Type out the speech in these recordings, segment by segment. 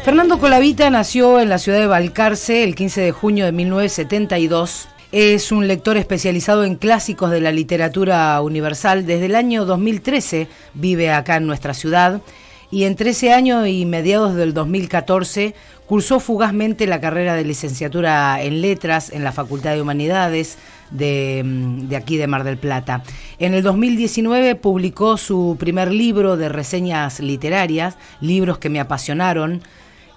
Fernando Colavita nació en la ciudad de Balcarce el 15 de junio de 1972. Es un lector especializado en clásicos de la literatura universal. Desde el año 2013 vive acá en nuestra ciudad y entre ese año y mediados del 2014 cursó fugazmente la carrera de licenciatura en Letras en la Facultad de Humanidades de aquí de Mar del Plata. En el 2019 publicó su primer libro de reseñas literarias, Libros que me apasionaron,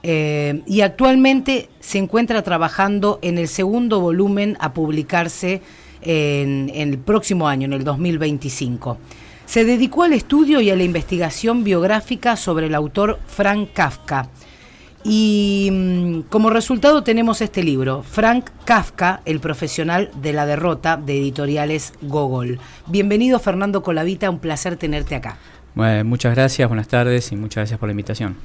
y actualmente se encuentra trabajando en el segundo volumen a publicarse en el próximo año, en el 2025. Se dedicó al estudio y a la investigación biográfica sobre el autor Frank Kafka. Y como resultado tenemos este libro, Frank Kafka, el profesional de la derrota, de Editoriales Gogol. Bienvenido, Fernando Colavita, un placer tenerte acá. Bueno, muchas gracias, buenas tardes y muchas gracias por la invitación.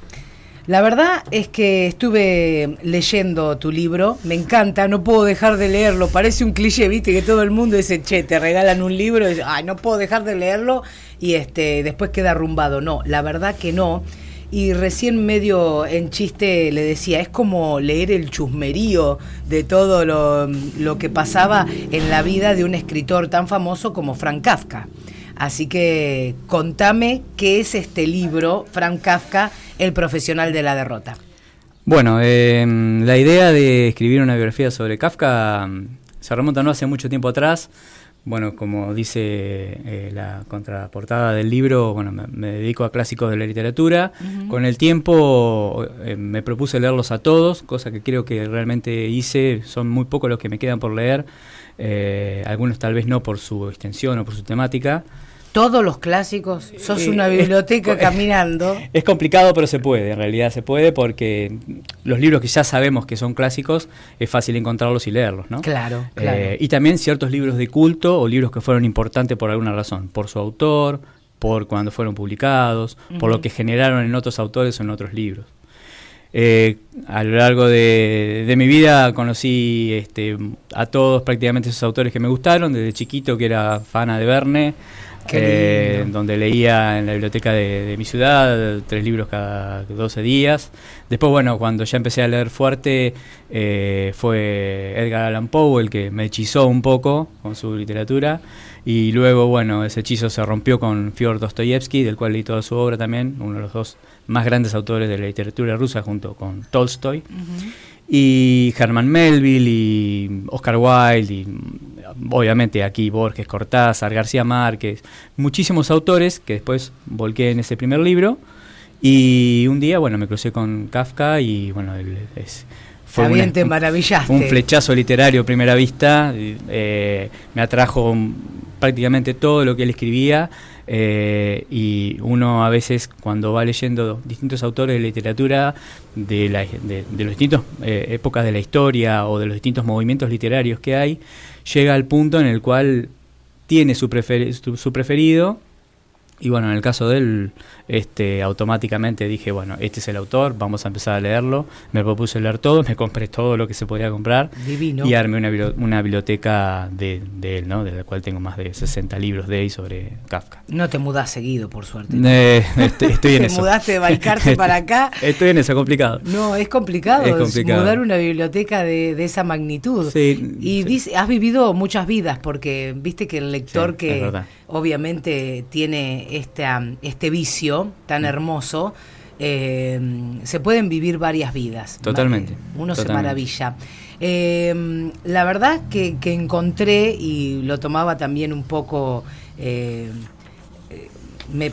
La verdad es que estuve leyendo tu libro, me encanta, no puedo dejar de leerlo, parece un cliché, viste, que todo el mundo dice, che, te regalan un libro, y dice, ay, no puedo dejar de leerlo, y después queda arrumbado. No, la verdad que no, y recién medio en chiste le decía, es como leer el chusmerío de todo lo que pasaba en la vida de un escritor tan famoso como Frank Kafka. Así que contame qué es este libro, Frank Kafka, el profesional de la derrota. Bueno, la idea de escribir una biografía sobre Kafka se remonta no hace mucho tiempo atrás. Bueno, como dice la contraportada del libro, bueno, me dedico a clásicos de la literatura. Uh-huh. Con el tiempo me propuse leerlos a todos, cosa que creo que realmente hice. Son muy pocos los que me quedan por leer. Algunos tal vez no por su extensión o por su temática. ¿Todos los clásicos? ¿Sos una biblioteca caminando? Es complicado, pero se puede, en realidad se puede, porque los libros que ya sabemos que son clásicos, es fácil encontrarlos y leerlos, ¿no? Claro. Y también ciertos libros de culto o libros que fueron importantes por alguna razón, por su autor, por cuando fueron publicados, uh-huh, por lo que generaron en otros autores o en otros libros. A lo largo de mi vida conocí a todos prácticamente esos autores que me gustaron, desde chiquito que era fana de Verne, donde leía en la biblioteca de mi ciudad 3 libros cada 12 días. Después, bueno, cuando ya empecé a leer fuerte, fue Edgar Allan Poe el que me hechizó un poco con su literatura. Y luego, bueno, ese hechizo se rompió con Fyodor Dostoyevsky, del cual leí toda su obra también, uno de los 2 más grandes autores de la literatura rusa, junto con Tolstoy. Uh-huh. Y Herman Melville y Oscar Wilde y obviamente aquí Borges, Cortázar, García Márquez, muchísimos autores que después volqué en ese primer libro. Y un día, bueno, me crucé con Kafka y bueno, fue te maravillaste. Un flechazo literario a primera vista. Me atrajo prácticamente todo lo que él escribía. Y uno a veces cuando va leyendo distintos autores de literatura de los distintos épocas de la historia o de los distintos movimientos literarios que hay, llega al punto en el cual tiene su preferido. Y bueno, en el caso de él, automáticamente dije, bueno, este es el autor, vamos a empezar a leerlo. Me propuse leer todo, me compré todo lo que se podía comprar. Divino. Y armé una biblioteca de él, ¿no? De la cual tengo más de 60 libros de él sobre Kafka. No te mudás seguido, por suerte. Estoy en eso. ¿Te mudaste de Balcarce para acá? Estoy en eso, complicado. No, es complicado mudar una biblioteca de esa magnitud. Sí. Y has vivido muchas vidas, porque viste que el lector sí, que obviamente tiene este vicio tan hermoso, se pueden vivir varias vidas. Totalmente. Uno se maravilla. La verdad que encontré, y lo tomaba también un poco,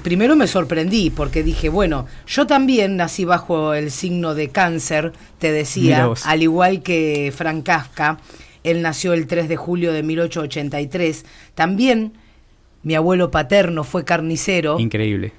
primero me sorprendí porque dije, bueno, yo también nací bajo el signo de Cáncer, te decía, al igual que Frank Kafka. Él nació el 3 de julio de 1883, también mi abuelo paterno fue carnicero. Increíble.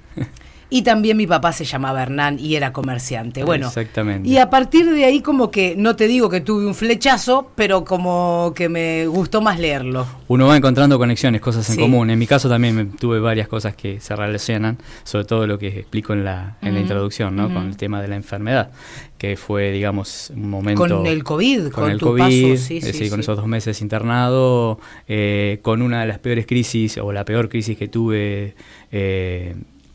Y también mi papá se llamaba Hernán y era comerciante. Bueno, exactamente. Y a partir de ahí como que, no te digo que tuve un flechazo, pero como que me gustó más leerlo. Uno va encontrando conexiones, cosas en común. En mi caso también tuve varias cosas que se relacionan, sobre todo lo que explico en la introducción, ¿no? Con el tema de la enfermedad, que fue, digamos, un momento... Con el COVID, con el COVID, paso, con esos 2 meses internado, con una de las peores crisis, o la peor crisis que tuve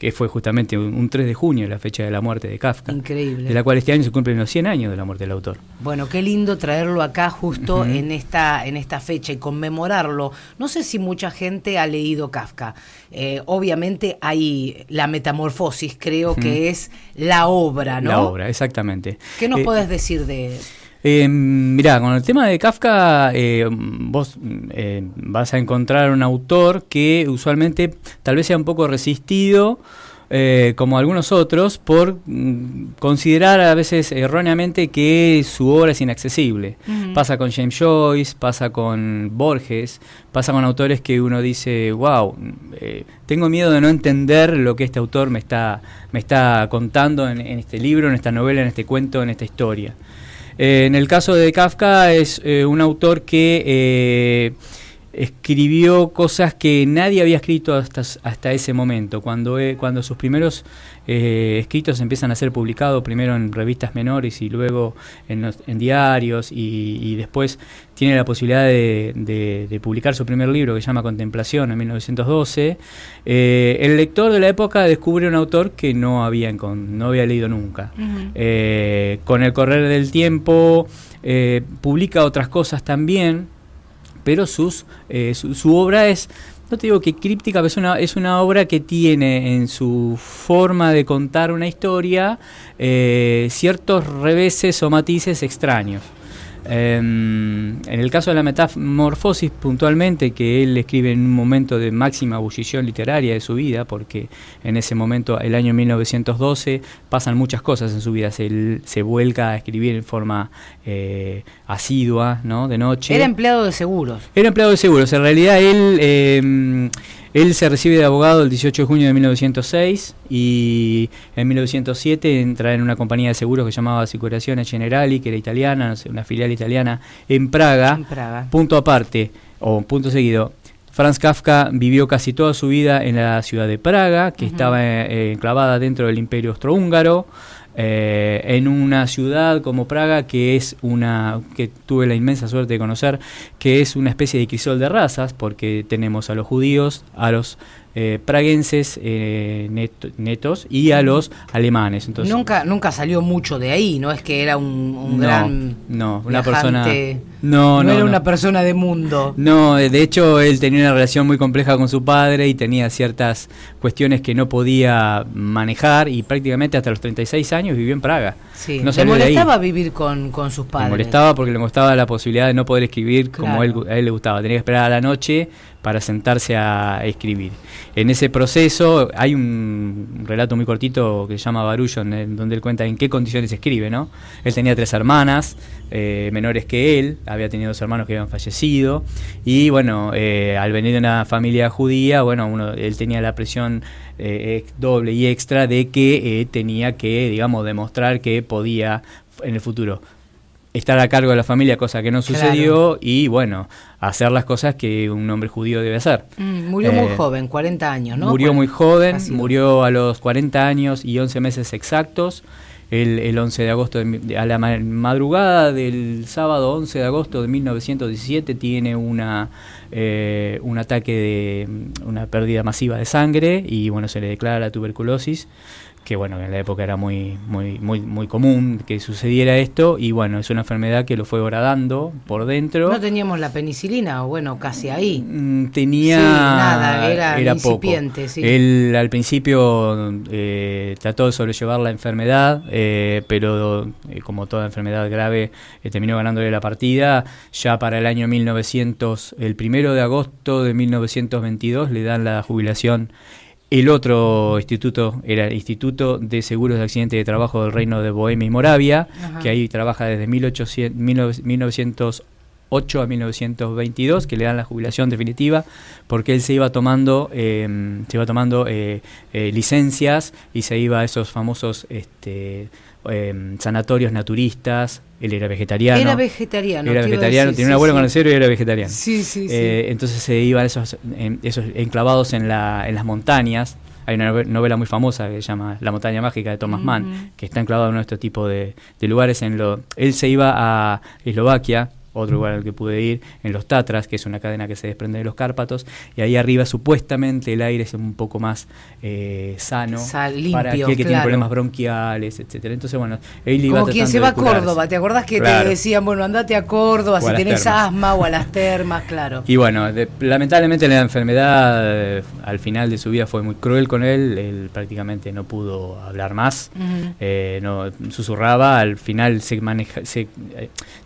que fue justamente un 3 de junio, la fecha de la muerte de Kafka. Increíble. De la cual este año se cumplen los 100 años de la muerte del autor. Bueno, qué lindo traerlo acá justo en esta fecha y conmemorarlo. No sé si mucha gente ha leído Kafka. Obviamente hay La Metamorfosis, creo que es la obra, ¿no? La obra, exactamente. ¿Qué nos podés decir de...? Mirá, con el tema de Kafka, vos vas a encontrar un autor que usualmente tal vez sea un poco resistido, como algunos otros, por considerar a veces erróneamente que su obra es inaccesible. Pasa con James Joyce, pasa con Borges, pasa con autores que uno dice, wow, tengo miedo de no entender lo que este autor me está contando en este libro, en esta novela, en este cuento, en esta historia. En el caso de Kafka es un autor que escribió cosas que nadie había escrito hasta ese momento, cuando sus primeros escritos empiezan a ser publicados, primero en revistas menores y luego en diarios, y después tiene la posibilidad de publicar su primer libro, que se llama Contemplación, en 1912. El lector de la época descubre un autor que no había leído nunca. Con el correr del tiempo publica otras cosas también, pero su obra es, no te digo que críptica, pero es una obra que tiene en su forma de contar una historia ciertos reveses o matices extraños. En el caso de La Metamorfosis, puntualmente, que él escribe en un momento de máxima ebullición literaria de su vida, porque en ese momento, el año 1912, pasan muchas cosas en su vida. Se vuelca a escribir en forma asidua, ¿no? De noche. Era empleado de seguros. En realidad él se recibe de abogado el 18 de junio de 1906 y en 1907 entra en una compañía de seguros que se llamaba Assicurazioni Generali, que era italiana, una filial italiana en Praga. Punto aparte, o punto seguido, Franz Kafka vivió casi toda su vida en la ciudad de Praga, que estaba enclavada dentro del Imperio Austrohúngaro. En una ciudad como Praga, que tuve la inmensa suerte de conocer, que es una especie de crisol de razas, porque tenemos a los judíos, a los praguenses netos y a los alemanes. Entonces, nunca salió mucho de ahí, no es que era un gran una persona era una persona de mundo. No, de hecho él tenía una relación muy compleja con su padre y tenía ciertas cuestiones que no podía manejar, y prácticamente hasta los 36 años vivió en Praga. Sí. No le molestaba vivir con sus padres. Le molestaba porque le molestaba la posibilidad de no poder escribir como a él le gustaba. Tenía que esperar a la noche para sentarse a escribir. En ese proceso hay un relato muy cortito que se llama Barullo, donde él cuenta en qué condiciones escribe, ¿no? Él tenía 3 hermanas menores que él, había tenido 2 hermanos que habían fallecido, y bueno, al venir de una familia judía, bueno, él tenía la presión doble y extra de que tenía que, digamos, demostrar que podía en el futuro estar a cargo de la familia, cosa que no sucedió, y bueno, hacer las cosas que un hombre judío debe hacer. Murió muy joven, 40 años, ¿no? Murió muy joven, murió a los 40 años y 11 meses exactos, el 11 de agosto, a la madrugada del sábado 11 de agosto de 1917, tiene un ataque de una pérdida masiva de sangre, y bueno, se le declara la tuberculosis, que bueno, en la época era muy común que sucediera esto, y bueno, es una enfermedad que lo fue horadando por dentro. No teníamos la penicilina, o bueno, casi ahí. Era incipiente, poco. Sí. Él al principio trató de sobrellevar la enfermedad, pero como toda enfermedad grave, terminó ganándole la partida. Ya para el año 1900, el 1 de agosto de 1922, le dan la jubilación. El otro instituto era el Instituto de Seguros de Accidentes de Trabajo del Reino de Bohemia y Moravia, que ahí trabaja desde 1908 a 1922, que le dan la jubilación definitiva, porque él se iba tomando licencias y se iba a esos famosos sanatorios naturistas. Él era vegetariano. Tenía un abuelo conocido y era vegetariano. Entonces se iban esos enclavados en las montañas. Hay una novela muy famosa que se llama La montaña mágica, de Thomas Mann, que está enclavado en este tipo de lugares. Él se iba a Eslovaquia, otro lugar al que pude ir, en los Tatras, que es una cadena que se desprende de los Cárpatos, y ahí arriba supuestamente el aire es un poco más sano, limpio, para aquel que tiene problemas bronquiales, etcétera. Entonces, bueno, él iba como quien se va a Córdoba, ¿te acordás que claro. te decían, bueno, andate a Córdoba si tenés asma o a las termas, claro? Y bueno, lamentablemente la enfermedad al final de su vida fue muy cruel con él prácticamente no pudo hablar más, no susurraba, al final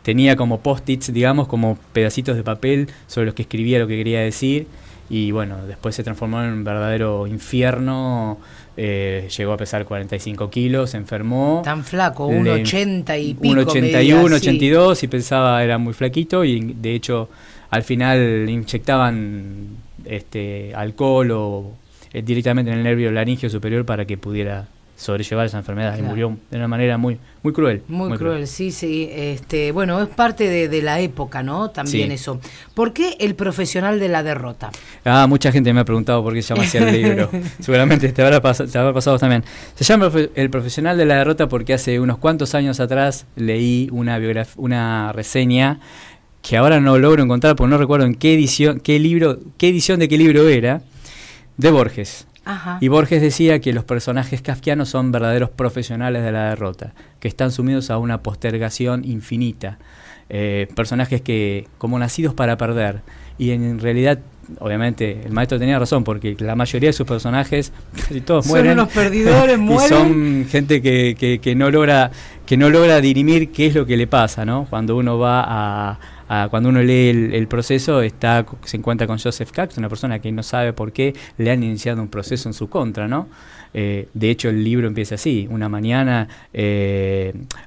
tenía como post-its, digamos, como pedacitos de papel sobre los que escribía lo que quería decir, y bueno, después se transformó en un verdadero infierno. Llegó a pesar 45 kilos, se enfermó. Tan flaco, 1,80 y pico. 1,81, 82, y pensaba era muy flaquito, y de hecho al final inyectaban alcohol o directamente en el nervio laringio superior para que pudiera sobrellevar esa enfermedad. Claro. Y murió de una manera muy cruel. Muy cruel, sí. Bueno, es parte de la época, ¿no? También sí. Eso. ¿Por qué El profesional de la derrota? Mucha gente me ha preguntado por qué se llama así el libro. Seguramente te habrá pasado también. Se llama El profesional de la derrota porque hace unos cuantos años atrás leí una reseña que ahora no logro encontrar porque no recuerdo en qué edición de qué libro era, de Borges. Ajá. Y Borges decía que los personajes kafkianos son verdaderos profesionales de la derrota, que están sumidos a una postergación infinita, personajes que como nacidos para perder, y en realidad, obviamente, el maestro tenía razón, porque la mayoría de sus personajes, casi todos mueren. Son unos perdidores, mueren. Y son gente que no logra dirimir qué es lo que le pasa, ¿no? Cuando uno va cuando uno lee el proceso, se encuentra con Joseph Cax, una persona que no sabe por qué le han iniciado un proceso en su contra, ¿no? De hecho, el libro empieza así. Una mañana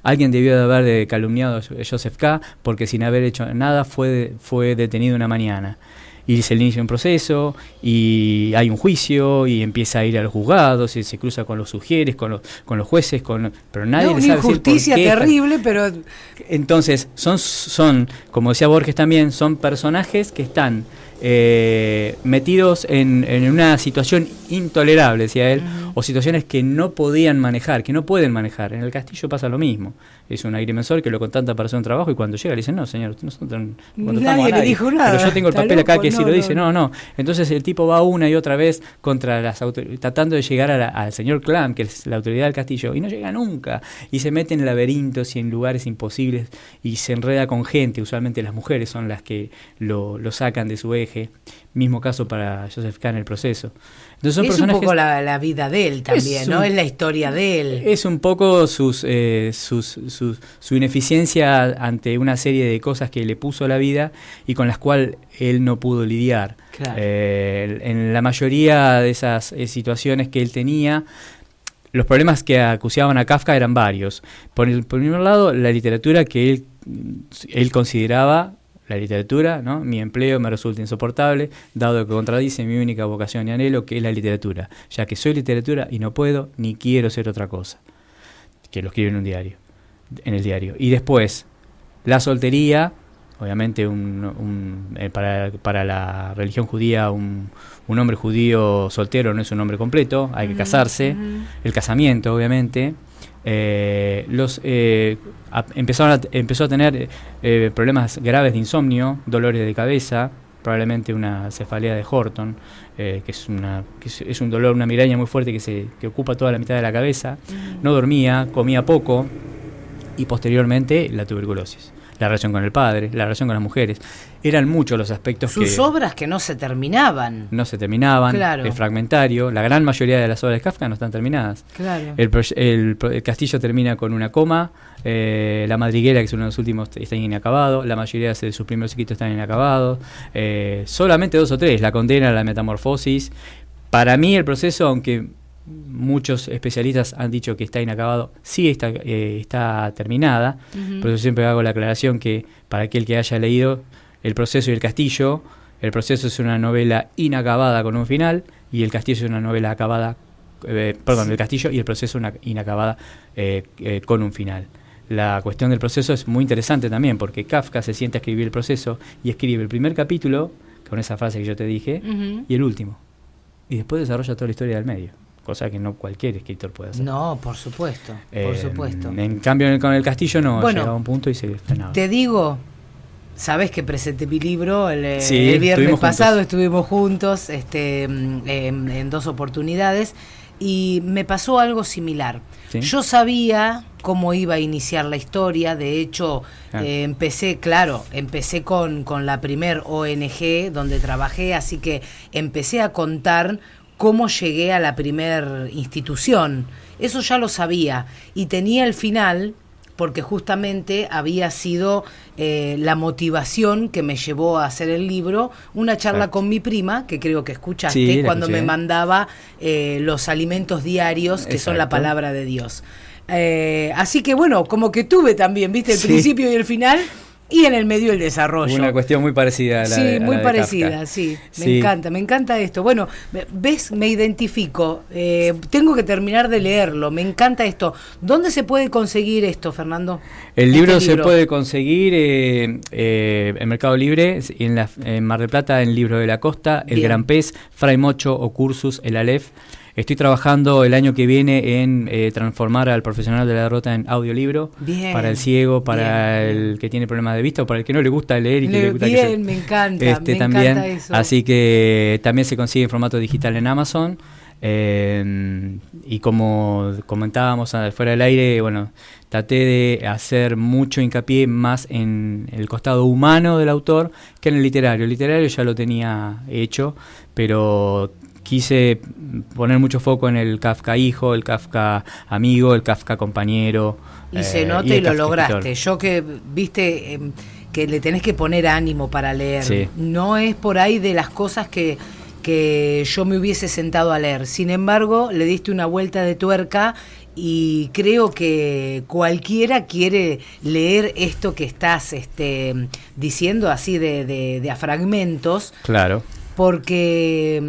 alguien debió de haber calumniado a Joseph K. porque sin haber hecho nada fue detenido una mañana. Y se le inicia un proceso, y hay un juicio, y empieza a ir a los juzgados, y se cruza con los sugieres, con los jueces, pero nadie le sabe decir por qué. Una injusticia terrible, pero... Entonces, son, como decía Borges también, son personajes que están metidos en una situación intolerable, decía él, o situaciones que no podían manejar, que no pueden manejar. En el castillo pasa lo mismo. Es un agrimensor que lo contrata para hacer un trabajo y cuando llega le dice, no señor, nosotros no contratamos a nadie, le dijo nada, pero yo tengo el papel loco, acá que si lo dice, no. Entonces el tipo va una y otra vez contra las autoridades, tratando de llegar al señor Clam, que es la autoridad del castillo, y no llega nunca, y se mete en laberintos y en lugares imposibles y se enreda con gente. Usualmente las mujeres son las que lo sacan de su eje. Mismo caso para Joseph K. en el proceso. Entonces son es un poco la vida de él también, ¿no? Es la historia de él. Es un poco su ineficiencia ante una serie de cosas que le puso la vida y con las cuales él no pudo lidiar. Claro. En la mayoría de esas situaciones que él tenía, los problemas que acusaban a Kafka eran varios. Por el primer lado, la literatura que él consideraba... La literatura, ¿no? Mi empleo me resulta insoportable, dado que contradice mi única vocación y anhelo, que es la literatura, ya que soy literatura y no puedo ni quiero ser otra cosa. Que lo escribe en el diario. Y después, la soltería, obviamente para la religión judía, un hombre judío soltero no es un hombre completo, hay que casarse, el casamiento, obviamente. Empezó a tener problemas graves de insomnio, dolores de cabeza, probablemente una cefalea de Horton, que es un dolor, una migraña muy fuerte que ocupa toda la mitad de la cabeza. No dormía, comía poco, y posteriormente la tuberculosis. La relación con el padre, la relación con las mujeres. Eran muchos los aspectos Sus obras que no se terminaban. No se terminaban, claro. El fragmentario, la gran mayoría de las obras de Kafka no están terminadas. Claro. El castillo termina con una coma, la madriguera, que es uno de los últimos, está inacabado, la mayoría de sus primeros escritos están inacabados, solamente 2 o 3, la condena, la metamorfosis. Para mí el proceso, aunque muchos especialistas han dicho que está inacabado, sí está terminada, por eso siempre hago la aclaración que para aquel que haya leído El proceso y el castillo, el proceso es una novela inacabada con un final y el castillo es una novela acabada, el castillo y el proceso una inacabada con un final. La cuestión del proceso es muy interesante también porque Kafka se siente a escribir el proceso y escribe el primer capítulo con esa frase que yo te dije y el último, y después desarrolla toda la historia del medio. Cosa que no cualquier escritor puede hacer. No, por supuesto, por supuesto. En cambio, con el castillo no, bueno, llegaba a un punto y se frenaba. Te digo, sabés que presenté mi libro Sí, el viernes estuvimos pasado, juntos. estuvimos juntos en 2 oportunidades y me pasó algo similar. Sí. Yo sabía cómo iba a iniciar la historia, de hecho empecé con la primer ONG donde trabajé, así que empecé a contar cómo llegué a la primer institución. Eso ya lo sabía y tenía el final porque justamente había sido la motivación que me llevó a hacer el libro, una charla Exacto. con mi prima, que creo que escuchaste, Sí, la cuando escuché. me mandaba los alimentos diarios, que son la Exacto. palabra de Dios. Así que bueno, como que tuve también, viste, el Sí. principio y el final, y en el medio el desarrollo. Una cuestión muy parecida a la Sí, de, a muy la de parecida, Kafka. sí. Sí. Me encanta esto. Bueno, ves, me identifico. Tengo que terminar de leerlo. Me encanta esto. ¿Dónde se puede conseguir esto, Fernando? El libro Este se puede conseguir en Mercado Libre, en Mar del Plata, en Libro de la Costa, El Bien. Gran Pez, Fray Mocho o Cursus, El Aleph. Estoy trabajando el año que viene en transformar al Profesional de la Derrota en audiolibro. Bien, Para el ciego, para bien, el bien. que tiene problemas de vista o para el que no le gusta leer y que le gusta que Bien, me encanta, me también. encanta eso. Así que también se consigue en formato digital en Amazon. Y como comentábamos fuera del aire, bueno, traté de hacer mucho hincapié más en el costado humano del autor que en el literario. El literario ya lo tenía hecho, pero quise poner mucho foco en el Kafka hijo, el Kafka amigo, el Kafka compañero. Y se nota el y lo Kafka lograste. escritor. Yo que, viste, que le tenés que poner ánimo para leer. Sí. No es por ahí de las cosas que yo me hubiese sentado a leer. Sin embargo, le diste una vuelta de tuerca y creo que cualquiera quiere leer esto que estás diciendo así de a fragmentos. Claro. Porque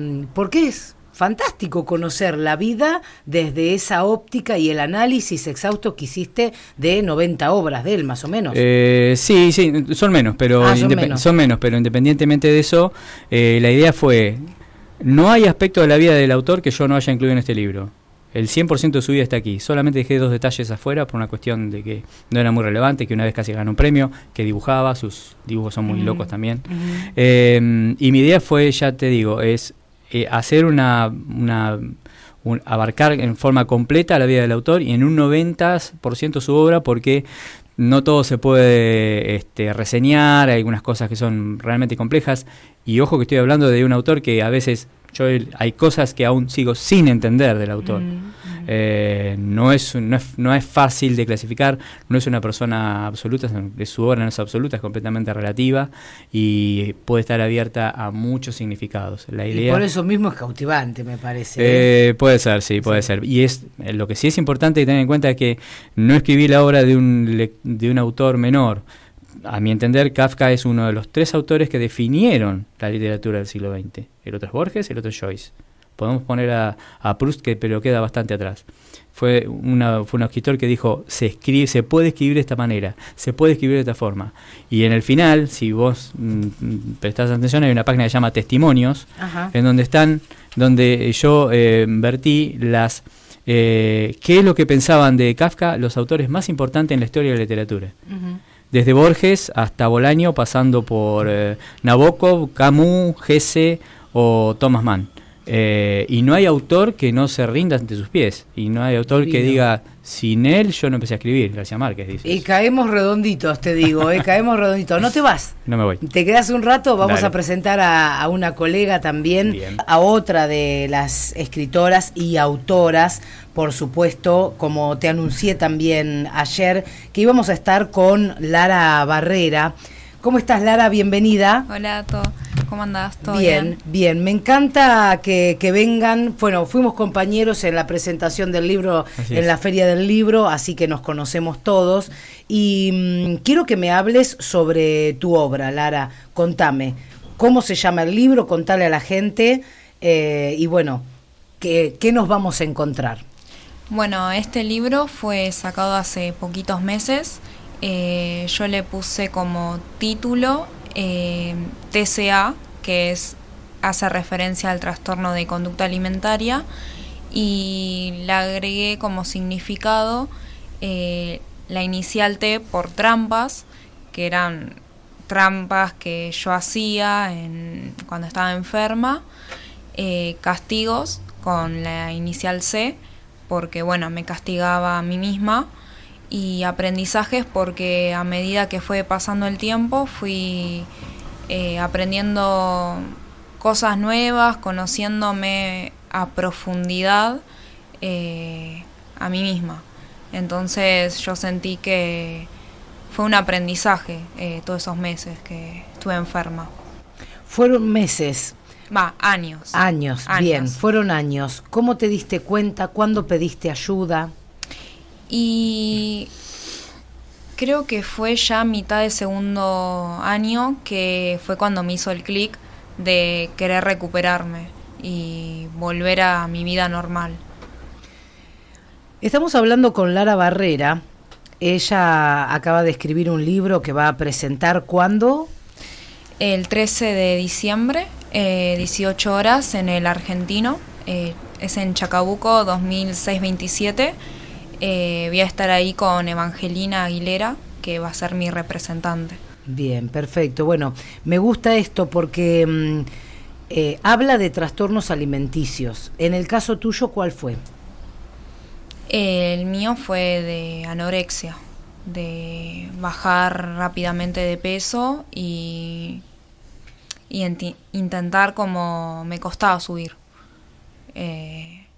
es fantástico conocer la vida desde esa óptica y el análisis exhausto que hiciste de 90 obras de él, más o menos. Sí, son menos, pero Son menos. pero independientemente de eso, la idea fue, no hay aspecto de la vida del autor que yo no haya incluido en este libro. El 100% de su vida está aquí. Solamente dejé 2 detalles afuera por una cuestión de que no era muy relevante, que una vez casi ganó un premio, que dibujaba, sus dibujos son muy locos también. Y mi idea fue, ya te digo, es hacer abarcar en forma completa la vida del autor y en un 90% su obra, porque no todo se puede reseñar, hay algunas cosas que son realmente complejas, y ojo que estoy hablando de un autor que a veces hay cosas que aún sigo sin entender del autor. No es fácil de clasificar, no es una persona absoluta, su obra no es absoluta, es completamente relativa y puede estar abierta a muchos significados. La idea, y por eso mismo es cautivante, me parece. puede ser, sí, puede ser. Y lo que sí es importante tener en cuenta es que no escribí la obra de un autor menor. A mi entender, Kafka es uno de los 3 autores que definieron la literatura del siglo XX. El otro es Borges, el otro es Joyce. Podemos poner a Proust, pero queda bastante atrás. Fue un escritor que dijo, se puede escribir de esta manera, se puede escribir de esta forma. Y en el final, si vos prestás atención, hay una página que se llama Testimonios, Ajá. en donde yo vertí qué es lo que pensaban de Kafka los autores más importantes en la historia de la literatura. Uh-huh. Desde Borges hasta Bolaño, pasando por Nabokov, Camus, Hesse o Thomas Mann. Y no hay autor que no se rinda ante sus pies. Y no hay autor que diga, sin él yo no empecé a escribir. García Márquez dice. Y caemos redonditos, te digo, caemos redonditos. No te vas. No me voy. Te quedas un rato, vamos Dale. a presentar a una colega también, Bien. a otra de las escritoras y autoras, por supuesto, como te anuncié también ayer, que íbamos a estar con Lara Barrera. ¿Cómo estás, Lara? Bienvenida. Hola, ¿cómo andás? ¿Todo bien? Bien, me encanta que vengan. Bueno, fuimos compañeros en la presentación del libro, Así en es. la Feria del Libro, así que nos conocemos todos. Y quiero que me hables sobre tu obra, Lara. Contame, ¿cómo se llama el libro? Contale a la gente. Y bueno, ¿qué nos vamos a encontrar? Bueno, este libro fue sacado hace poquitos meses. Yo le puse como título TCA, que hace referencia al trastorno de conducta alimentaria, y le agregué como significado la inicial T por trampas, que eran trampas que yo hacía cuando estaba enferma, castigos con la inicial C, porque bueno, me castigaba a mí misma, y aprendizajes porque a medida que fue pasando el tiempo fui aprendiendo cosas nuevas, conociéndome a profundidad a mí misma. Entonces yo sentí que fue un aprendizaje todos esos meses que estuve enferma. Fueron meses. Años. Años, bien, fueron años. ¿Cómo te diste cuenta? ¿Cuándo pediste ayuda? Y creo que fue ya a mitad de segundo año que fue cuando me hizo el clic de querer recuperarme y volver a mi vida normal. Estamos hablando con Lara Barrera. Ella acaba de escribir un libro que va a presentar ¿cuándo? El 13 de diciembre, 18 horas en el Argentino. Es en Chacabuco, 2627. Voy a estar ahí con Evangelina Aguilera, que va a ser mi representante. Bien, perfecto. Bueno, me gusta esto porque habla de trastornos alimenticios. En el caso tuyo, ¿cuál fue? El mío fue de anorexia, de bajar rápidamente de peso y intentar, como me costaba subir.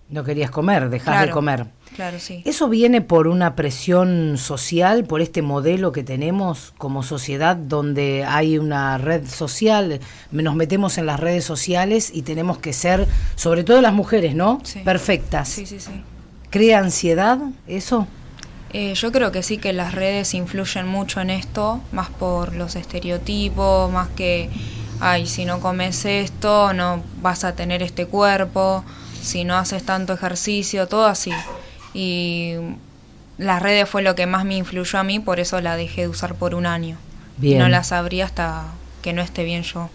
No querías comer, dejás de comer. Claro, sí. ¿Eso viene por una presión social, por este modelo que tenemos como sociedad, donde hay una red social, nos metemos en las redes sociales y tenemos que ser, sobre todo las mujeres, ¿no? Sí. Perfectas. Sí, sí, sí. ¿Crea ansiedad eso? Yo creo que sí, que las redes influyen mucho en esto, más por los estereotipos, más que, si no comes esto, no vas a tener este cuerpo, si no haces tanto ejercicio, todo así. Y las redes fue lo que más me influyó a mí, por eso la dejé de usar por un año. Bien. Y no la sabría hasta que no esté bien yo.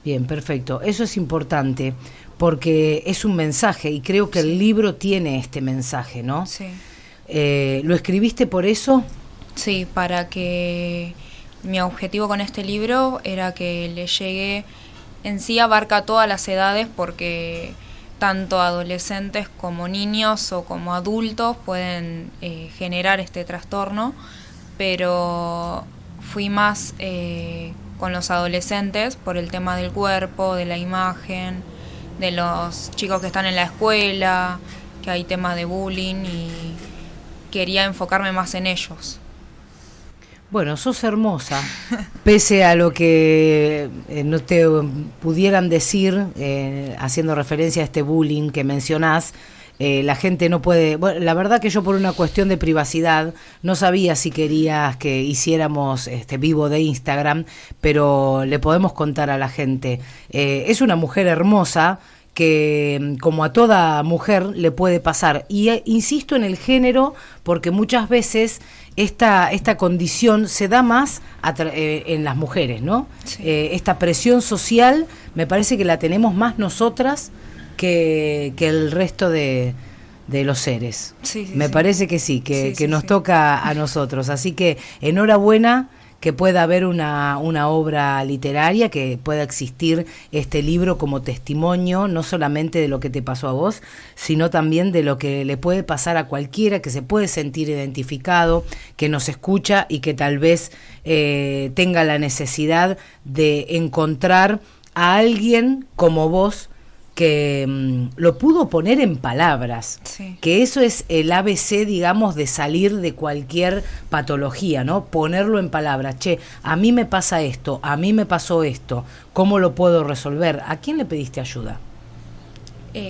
Bien, perfecto. Eso es importante, porque es un mensaje, y creo que el libro tiene este mensaje, ¿no? Sí. ¿Lo escribiste por eso? Sí, para que mi objetivo con este libro era que le llegue, en sí abarca todas las edades, porque tanto adolescentes como niños o como adultos pueden generar este trastorno, pero fui más con los adolescentes por el tema del cuerpo, de la imagen, de los chicos que están en la escuela, que hay temas de bullying, y quería enfocarme más en ellos. Bueno, sos hermosa, pese a lo que no te pudieran decir, haciendo referencia a este bullying que mencionás. La gente no puede... Bueno, la verdad que yo, por una cuestión de privacidad, no sabía si querías que hiciéramos vivo de Instagram, pero le podemos contar a la gente. Es una mujer hermosa que, como a toda mujer, le puede pasar. Y insisto en el género, porque muchas veces esta condición se da más en las mujeres, ¿no? Sí. Esta presión social me parece que la tenemos más nosotras que el resto de los seres. Sí, me parece que sí, que nos toca a nosotros. Así que enhorabuena que pueda haber una obra literaria, que pueda existir este libro como testimonio, no solamente de lo que te pasó a vos, sino también de lo que le puede pasar a cualquiera que se puede sentir identificado, que nos escucha y que tal vez tenga la necesidad de encontrar a alguien como vos, que lo pudo poner en palabras, sí. Que eso es el ABC, digamos, de salir de cualquier patología, ¿no? Ponerlo en palabras. Che, a mí me pasa esto, a mí me pasó esto, ¿cómo lo puedo resolver? ¿A quién le pediste ayuda?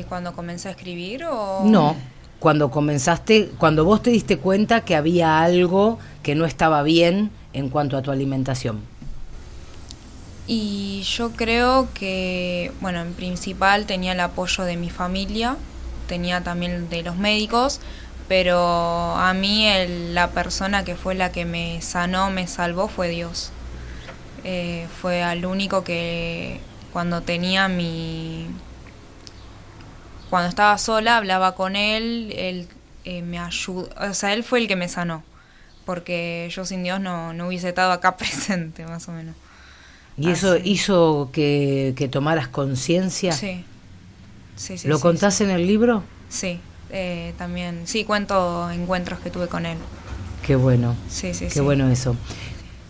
¿Cuando comencé a escribir o...? No, cuando vos te diste cuenta que había algo que no estaba bien en cuanto a tu alimentación. Y yo creo que, bueno, en principal tenía el apoyo de mi familia, tenía también de los médicos, pero a mí la persona que fue la que me sanó, me salvó, fue Dios. Fue al único que cuando estaba sola, hablaba con él me ayudó, o sea, él fue el que me sanó. porque yo sin Dios no hubiese estado acá presente, más o menos. ¿Y eso hizo que tomaras conciencia? Sí. ¿Lo contás en el libro? Sí, también. Sí, cuento encuentros que tuve con él. Qué bueno. Sí. Qué bueno eso.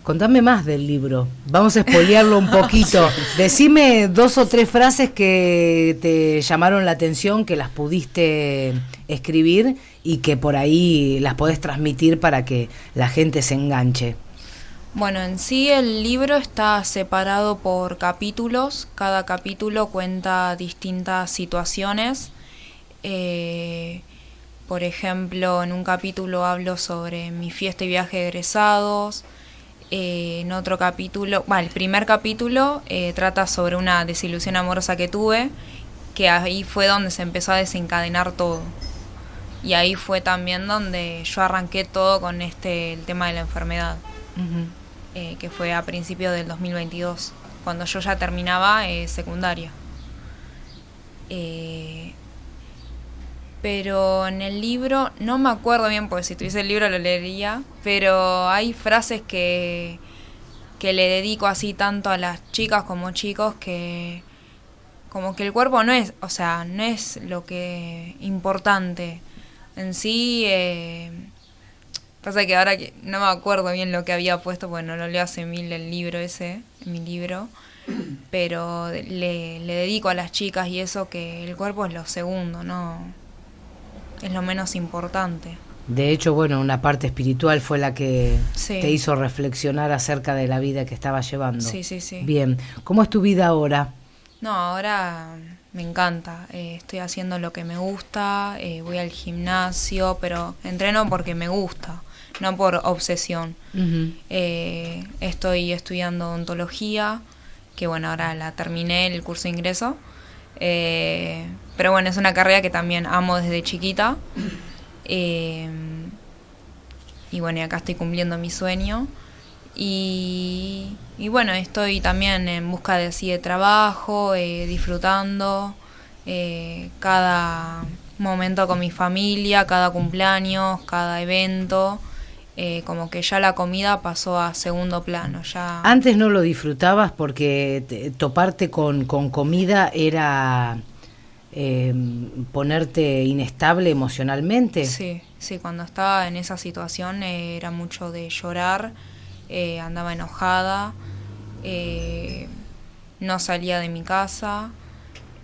Contame más del libro. Vamos a spoilearlo un poquito. Decime 2 o 3 frases que te llamaron la atención, que las pudiste escribir y que por ahí las podés transmitir para que la gente se enganche. Bueno, en sí el libro está separado por capítulos. Cada capítulo cuenta distintas situaciones. Por ejemplo, en un capítulo hablo sobre mi fiesta y viaje de egresados. En otro capítulo, el primer capítulo trata sobre una desilusión amorosa que tuve, que ahí fue donde se empezó a desencadenar todo. Y ahí fue también donde yo arranqué todo con el tema de la enfermedad, que fue a principios del 2022, cuando yo ya terminaba secundaria. Pero en el libro, no me acuerdo bien, porque si tuviese el libro lo leería, pero hay frases que le dedico así tanto a las chicas como chicos, que como que el cuerpo no es lo que importante en sí. Pasa que ahora que no me acuerdo bien lo que había puesto, porque no lo leo hace mil el libro ese, en mi libro, pero le dedico a las chicas y eso, que el cuerpo es lo segundo, no es lo menos importante. De hecho, bueno, una parte espiritual fue la que Sí. te hizo reflexionar acerca de la vida que estabas llevando. Sí. Bien, ¿cómo es tu vida ahora? No, ahora me encanta. Estoy haciendo lo que me gusta, voy al gimnasio, pero entreno porque me gusta, no por obsesión. Uh-huh. Estoy estudiando odontología, que bueno, ahora la terminé, el curso de ingreso. Pero bueno, es una carrera que también amo desde chiquita. Y bueno, y acá estoy cumpliendo mi sueño. Y bueno, estoy también en busca de trabajo, disfrutando cada momento con mi familia, cada cumpleaños, cada evento. Como que ya la comida pasó a segundo plano. Ya. Antes no lo disfrutabas porque toparte con comida era ponerte inestable emocionalmente. Sí, cuando estaba en esa situación era mucho de llorar, andaba enojada, no salía de mi casa,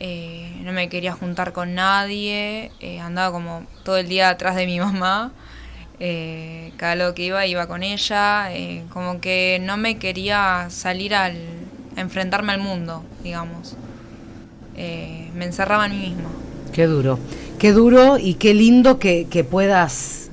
no me quería juntar con nadie, andaba como todo el día atrás de mi mamá. Cada lo que iba con ella, como que no me quería salir a enfrentarme al mundo, digamos. Me encerraba en mí misma. Qué duro y qué lindo que puedas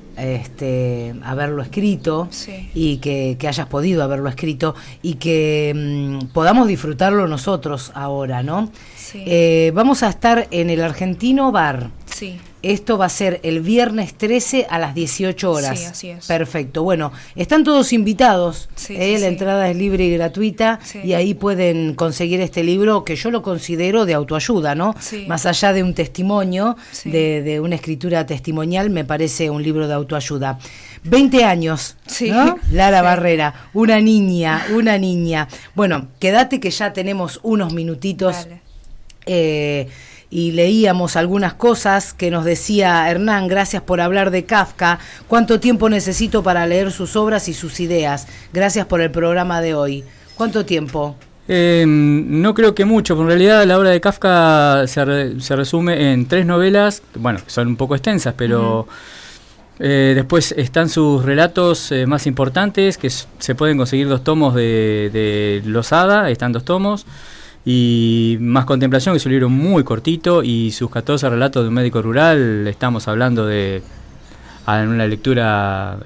haberlo escrito. Sí. Y que hayas podido haberlo escrito y que podamos disfrutarlo nosotros ahora, ¿no? Sí. Vamos a estar en el Argentino Bar. Sí. Esto va a ser el viernes 13 a las 18 horas. Sí, así es. Perfecto. Bueno, están todos invitados. Sí, La entrada es libre y gratuita. Sí. Y ahí pueden conseguir este libro que yo lo considero de autoayuda, ¿no? Sí. Más allá de un testimonio, Sí. de una escritura testimonial, me parece un libro de autoayuda. 20 años, Sí. ¿no? Lara Sí. Barrera, una niña. Bueno, quédate que ya tenemos unos minutitos. Dale. Y leíamos algunas cosas que nos decía Hernán: gracias por hablar de Kafka, cuánto tiempo necesito para leer sus obras y sus ideas, gracias por el programa de hoy. ¿Cuánto tiempo? No creo que mucho, porque en realidad la obra de Kafka se resume en 3 novelas, bueno, que son un poco extensas, pero después están sus relatos más importantes, que se pueden conseguir 2 tomos de Losada, están 2 tomos. Y Más Contemplación, que es un libro muy cortito, y sus 14 relatos de un médico rural. Estamos hablando de una lectura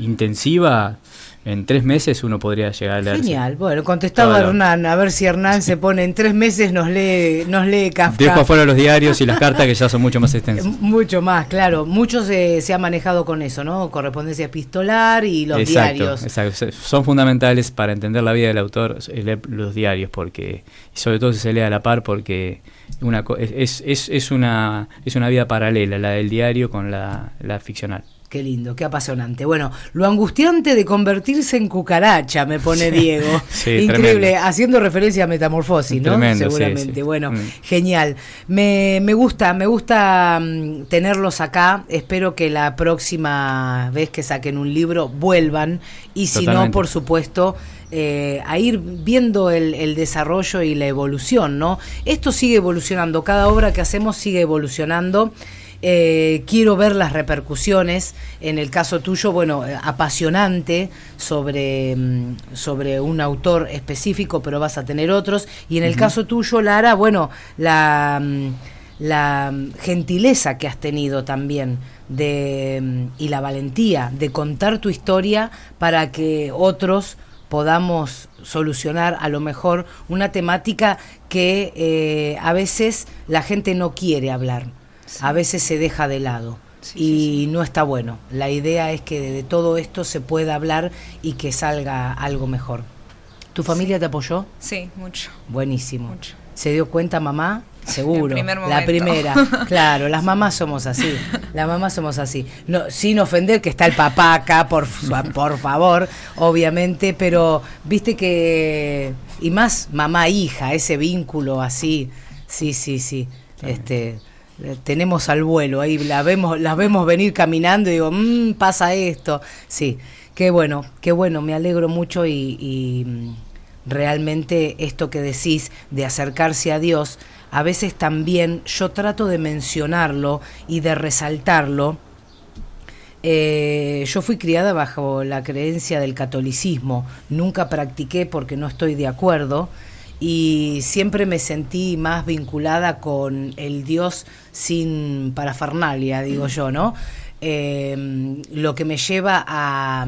intensiva. En 3 meses uno podría llegar a leer. Genial. Bueno, contestaba Hernán, a ver si Hernán se pone en 3 meses, nos lee Kafka. Dejo afuera los diarios y las cartas, que ya son mucho más extensas. Mucho más, claro. Mucho se ha manejado con eso, ¿no? Correspondencia epistolar y los diarios. Exacto. Son fundamentales para entender la vida del autor, leer los diarios, porque, y sobre todo si se lee a la par, porque es una vida paralela, la del diario con la ficcional. Qué lindo, qué apasionante. Bueno, lo angustiante de convertirse en cucaracha, me pone Diego. Sí, increíble, tremendo. Haciendo referencia a Metamorfosis, ¿no? Tremendo, Seguramente. sí, sí. Bueno, genial. Me gusta tenerlos acá. Espero que la próxima vez que saquen un libro vuelvan. Y si Totalmente. no, por supuesto, a ir viendo el desarrollo y la evolución, ¿no? Esto sigue evolucionando. Cada obra que hacemos sigue evolucionando. Quiero ver las repercusiones. En el caso tuyo, bueno, apasionante sobre un autor específico, pero vas a tener otros. Y en el caso tuyo, Lara, bueno, la gentileza que has tenido también y la valentía de contar tu historia para que otros podamos solucionar a lo mejor una temática que a veces la gente no quiere hablar. Sí. A veces se deja de lado. Sí. No está bueno. La idea es que de todo esto se pueda hablar y que salga algo mejor. ¿Tu familia te apoyó? Sí, mucho. Buenísimo. Mucho. ¿Se dio cuenta mamá? Seguro. La primera. Claro, las mamás somos así. Las mamás somos así. No, sin ofender que está el papá acá, por favor, obviamente, pero viste que... Y más mamá-hija, ese vínculo así. Sí. Tenemos al vuelo, ahí las vemos venir caminando y digo, pasa esto. Sí, qué bueno, me alegro mucho y realmente esto que decís de acercarse a Dios, a veces también yo trato de mencionarlo y de resaltarlo. Yo fui criada bajo la creencia del catolicismo, nunca practiqué porque no estoy de acuerdo. Y siempre me sentí más vinculada con el Dios sin parafernalia, digo yo, ¿no? Lo que me lleva a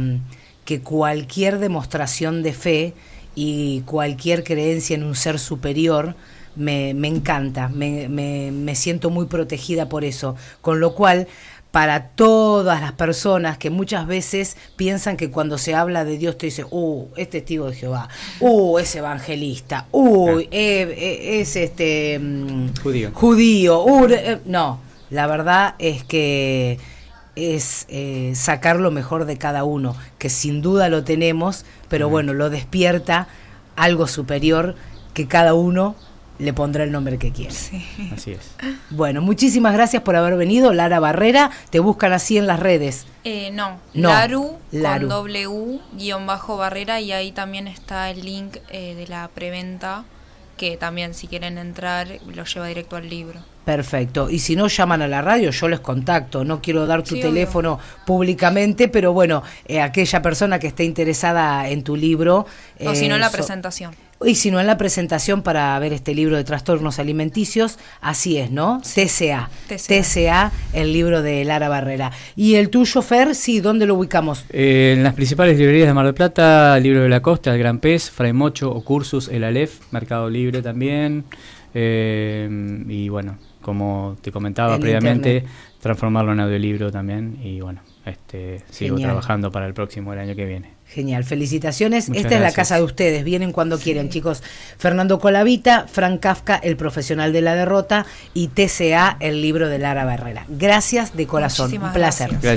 que cualquier demostración de fe y cualquier creencia en un ser superior me encanta, me siento muy protegida por eso, con lo cual... Para todas las personas que muchas veces piensan que cuando se habla de Dios te dice, es testigo de Jehová, es evangelista, es judío, no, la verdad es que es sacar lo mejor de cada uno, que sin duda lo tenemos, pero bueno, lo despierta algo superior que cada uno le pondrá el nombre que quiera. Sí. Así es. Bueno, muchísimas gracias por haber venido, Lara Barrera. ¿Te buscan así en las redes? No. Laru. Con W_Barrera, y ahí también está el link de la preventa, que también si quieren entrar lo lleva directo al libro. Perfecto. Y si no, llaman a la radio, yo les contacto. No quiero dar tu teléfono públicamente, pero bueno, aquella persona que esté interesada en tu libro... O si no, en la presentación. Y si no, en la presentación para ver este libro de trastornos alimenticios, así es, ¿no? Sí. TCA, el libro de Lara Barrera. ¿Y el tuyo, Fer? Sí, ¿dónde lo ubicamos? En las principales librerías de Mar del Plata, el Libro de la Costa, El Gran Pez, Fray Mocho o Cursus, El Aleph, Mercado Libre también. Y bueno, como te comentaba en previamente, Internet. Transformarlo en audiolibro también. Y bueno, sigo trabajando para el próximo, el año que viene. Genial, felicitaciones. Muchas Esta gracias. Es la casa de ustedes, vienen cuando quieran, chicos. Fernando Colavita, Frank Kafka, El profesional de la derrota, y TCA, el libro de Lara Barrera. Gracias de corazón, Muchísimas un placer. Gracias.